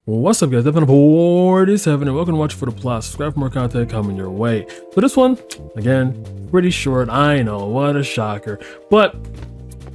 What's up, guys? Episode 47, and welcome to Watch for the Plot. Subscribe for more content coming your way. So this one, again, pretty short. I know, what a shocker. But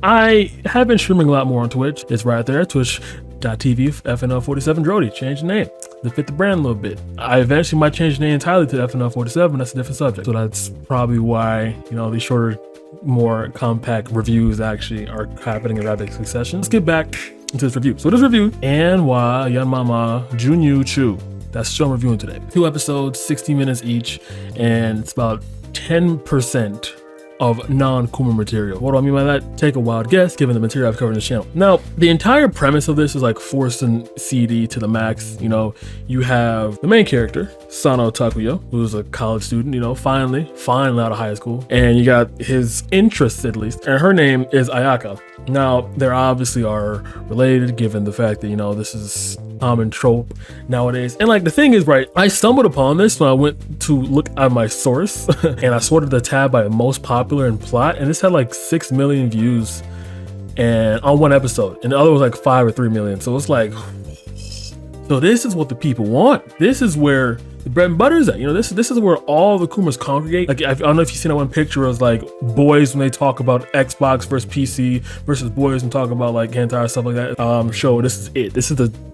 I have been streaming a lot more on Twitch. It's right there, twitch.tv FNL47 Drody. Change the name to fit the brand a little bit. I eventually might change the name entirely to FNL47. That's a different subject. So that's probably why, these shorter, more compact reviews actually are happening in rapid succession. Let's get back into this review. So this review, Wa Yanmama Junyuu Chuu. That's the show I'm reviewing today. 2 episodes, 60 minutes each, and it's about 10% of non-Kuma material. What do I mean by that? Take a wild guess, given the material I've covered in this channel. Now, the entire premise of this is like forcing CD to the max. You have the main character, Sano, who's a college student, finally out of high school. And you got his interests, at least, and her name is Aika. Now, they obviously are related, given the fact that, this is common trope nowadays. And like the thing is, right, I stumbled upon this when I went to look at my source and I sorted the tab by most popular and plot, and this had like 6 million views and on one episode, and the other was like 5 or 3 million. So it's like, so this is what the people want. This is where the bread and butter is at. This is where all the Kumas congregate. Like, I don't know if you've seen that one picture of like boys when they talk about Xbox versus PC versus boys and talk about like hentai stuff like that. Show this is it.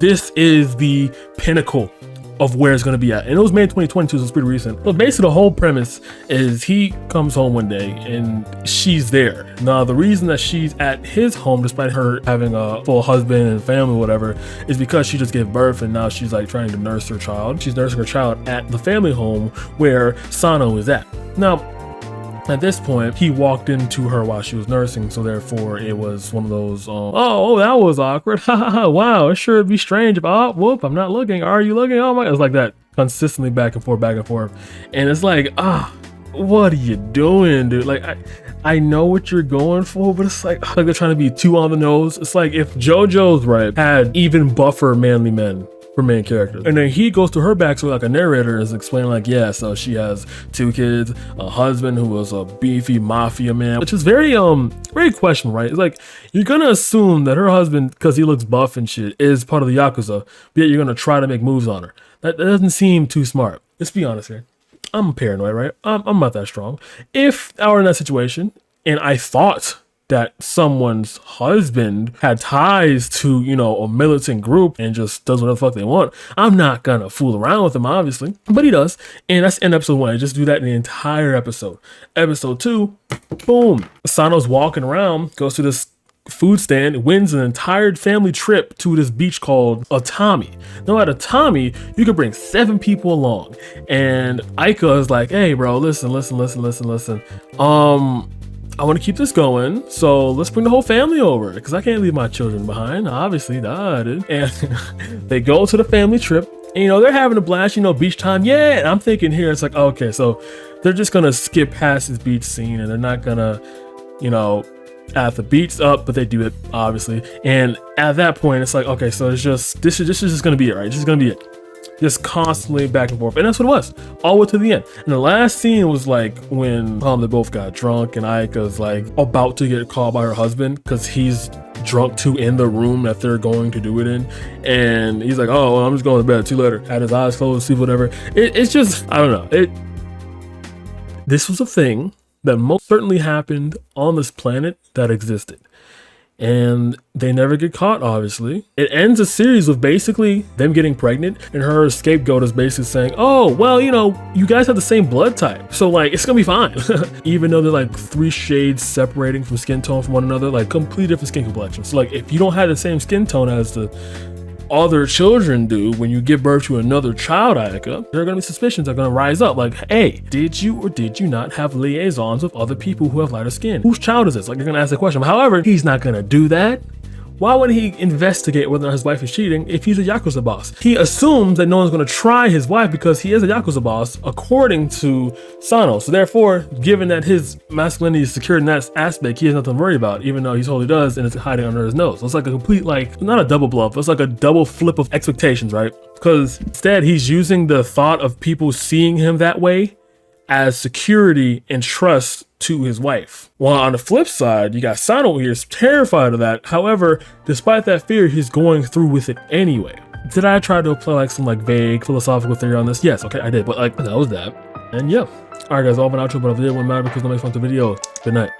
This is the pinnacle of where it's gonna be at. And it was made in 2022, so it's pretty recent. So basically the whole premise is he comes home one day and she's there. Now the reason that she's at his home, despite her having a full husband and family, whatever, is because she just gave birth and now she's like trying to nurse her child. She's nursing her child at the family home where Sano is at. Now, at this point, he walked into her while she was nursing, so therefore it was one of those, oh, that was awkward. Wow, it sure would be strange if, whoop, I'm not looking. Are you looking? Oh my, it's like that consistently back and forth. And it's like, what are you doing, dude? Like, I know what you're going for, but it's like they're trying to be too on the nose. It's like if JoJo's right had even buffer manly men for main characters, and then he goes to her backstory like a narrator is explaining like, yeah, so she has 2 kids, a husband who was a beefy mafia man, which is very questionable, right? It's like you're gonna assume that her husband, because he looks buff and shit, is part of the Yakuza, but yet you're gonna try to make moves on her. That doesn't seem too smart. Let's be honest here. I'm paranoid, right? I'm not that strong. If I were in that situation and I thought that someone's husband had ties to, a militant group and just does whatever the fuck they want, I'm not gonna fool around with him, obviously. But he does. And that's in episode 1. I just do that in the entire episode. Episode 2, boom. Sano's walking around, goes to this food stand, wins an entire family trip to this beach called Atami. Now at Atami, you can bring 7 people along. And Aika is like, hey bro, listen. I want to keep this going, so let's bring the whole family over, because I can't leave my children behind, obviously. And they go to the family trip, and they're having a blast, beach time, yeah. And I'm thinking here, it's like, okay, so they're just gonna skip past this beach scene, and they're not gonna, at the beach up, but they do it, obviously. And at that point, it's like, okay, so it's just, this is just gonna be it, right? This is gonna be it. Just constantly back and forth, and that's what it was, all the way to the end. And the last scene was like when they both got drunk, and Aika's like about to get called by her husband because he's drunk too in the room that they're going to do it in, and he's like, oh, well, I'm just going to bed, see you later. Had his eyes closed, sleep, whatever. It's just, I don't know. This was a thing that most certainly happened on this planet that existed. And they never get caught, obviously. It ends a series with basically them getting pregnant, and her scapegoat is basically saying, oh, well, you guys have the same blood type, so like it's gonna be fine. Even though they're like 3 shades separating from skin tone from one another, like completely different skin complexions. So like if you don't have the same skin tone as the other children do when you give birth to another child, Aika, there are gonna be suspicions that are gonna rise up, like, hey, did you or did you not have liaisons with other people who have lighter skin? Whose child is this? Like, you're gonna ask the question. However, he's not gonna do that. Why would he investigate whether or not his wife is cheating if he's a Yakuza boss? He assumes that no one's going to try his wife because he is a Yakuza boss, according to Sano. So therefore, given that his masculinity is secured in that aspect, he has nothing to worry about, even though he totally does, and it's hiding under his nose. So it's like a complete, like, not a double bluff, it's like a double flip of expectations, right? Because instead, he's using the thought of people seeing him that way as security and trust to his wife. While on the flip side, you got Sano here, is terrified of that. However, despite that fear, he's going through with it anyway. did I try to apply like some like vague philosophical theory on this? Yes, okay, I did. But like that was that. And yeah. Alright guys, all of an outro, but if it didn't matter because nobody found the video. Good night.